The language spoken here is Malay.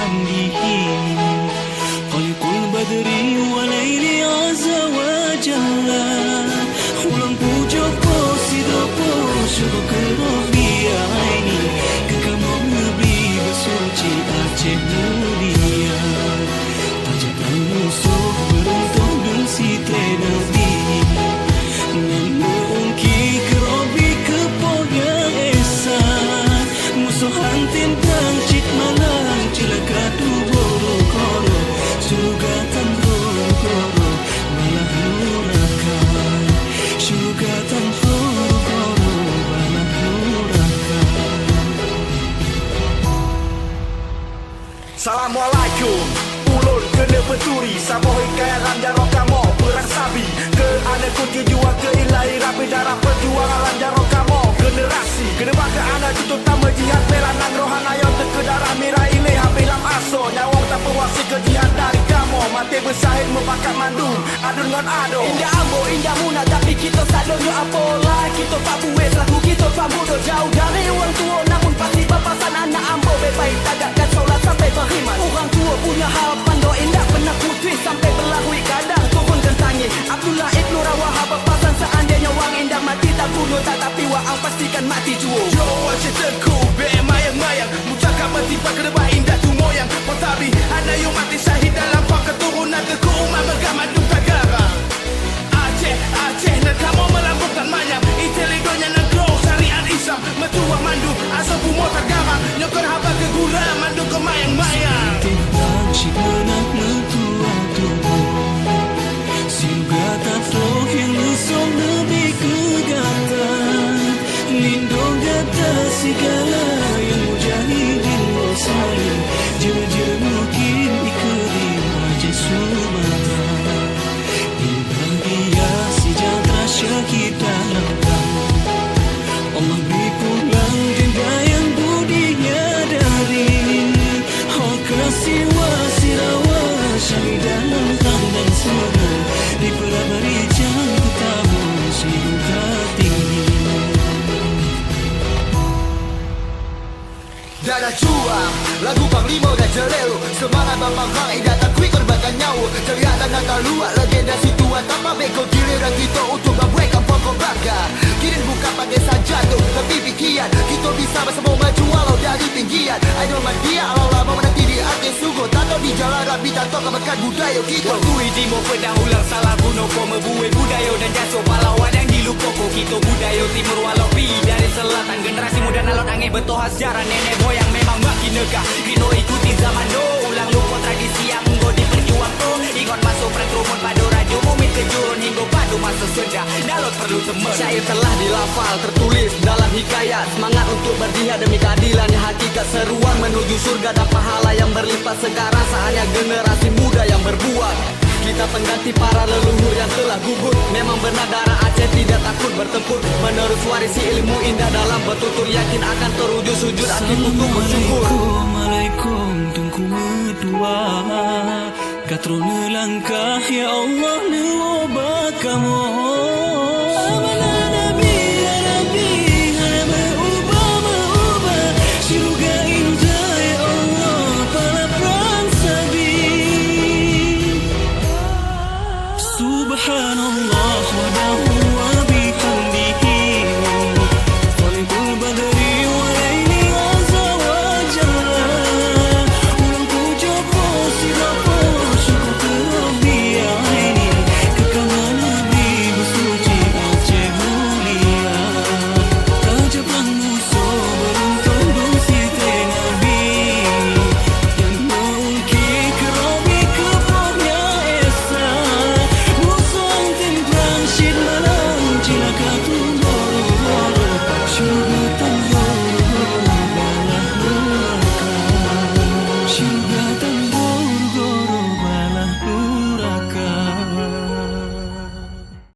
بحمده خلق البدر والليل عز وجل ulang puja posidopo syukur Rabbi aini kekamu nabi bersuci Aceh mulia tajam musuh beruntung dan si nabi mungki ke Rabbi kepoga esa musuh hantin pangcit malang celaka tu boro koro surga tan boro koro malah neraka surga tan boro koro malah neraka. Assalamualaikum. Ulun kena peturi Sabohoi kaya lanjaro kamo perang sabi ke anak kunci jua ke ilahi rapi darah perjuangan lanjaro kamo generasi kena baka anak tutup tama jihad pelanan rohana yang teke darah mirai ilih habilam aso nyawang tak pewasi ke jihad dari kamo mati bersahid membakat mandung adun ngon ado indah ambo indah muna tapi kita sadonyo apola kita tak buat lagu kita tak bodoh jauh dari orang tua namun pasti bapasan anak ambo bebaik tagakkan solat sampai beriman orang tua punya harapan doa indah pernah putih sampai berlahui kadang turun gentangi Abdullah Ibnu Rawah bapasan seandainya wang indah mati tak bunuh tak tapi wang pastikan mati juo yo ceritaku be mayang-mayang mucakap mati pak kedebah indah tu moyang patabi anak yang mati syahid dalam pak keturunan ke umat megah mandung tagara Aceh dan kamu melambungkan manyam intelidonya negro syariat Islam metuah mandu asal bumo tagara nyokor haba ke gura mandu ke mayang-mayang Timbang si menak metuah tubuh Silga tak roh yang nusong lebih kegatan Lindung gata segala yang mujahidin bersalin Jera-jera mungkin ikerim Raja Sumatera Bahagia sejahtera syakir dalam kamu Allah beri pulang jenda yang budinya dari Oh kasih wasirawa syahid dalam tangan surga Di pelabari jangan tahu siduka tinggi Dada cuang, lagu Panglima dan Jelelo Semangat bang-bang indah tak kuih korbankan nyawa Terlihat dan tak luat legenda situan Tanpa beko giliran kita untuk membuatkan pokok bangga Kini bukan pakai sajadu tapi pikiran Kita bisa bersama maju walau dari tinggian Idol mandia alau lama menanti di atas sungguh Tak tahu di jalan rapi tak tahu kemekan budaya kita Waktu Ijimo pedang ulang salah bunuh Ko membuai budaya dan jasuh pahlawan yang dilupa Ko kita budaya timur walau pi dari selatan Generasi muda nalot angin bertoha sejarah nenek moyang memang makin negah Kino ikuti zaman do ulang lupa tradisi yang go diperjuang tu Ingat masuk perang rumun padu rajo mumit kejurun hingga padu masa senja nalot perlu teman Syair telah dilafal tertulis dalam hikayat Semangat untuk berjihad demi keadilan yang hakikat Seruan menuju surga dan pahala yang berlipat Sekarang saatnya generasi muda yang berbuat Kita pengganti para leluhur yang telah gugur Memang benar darah Aceh tidak takut bertempur Menerus warisi ilmu indah dalam bertutur Yakin akan terwujud sujud akid untuk bersyukur Assalamualaikum tungku medua Katrona langkah ya Allah ne obak kamu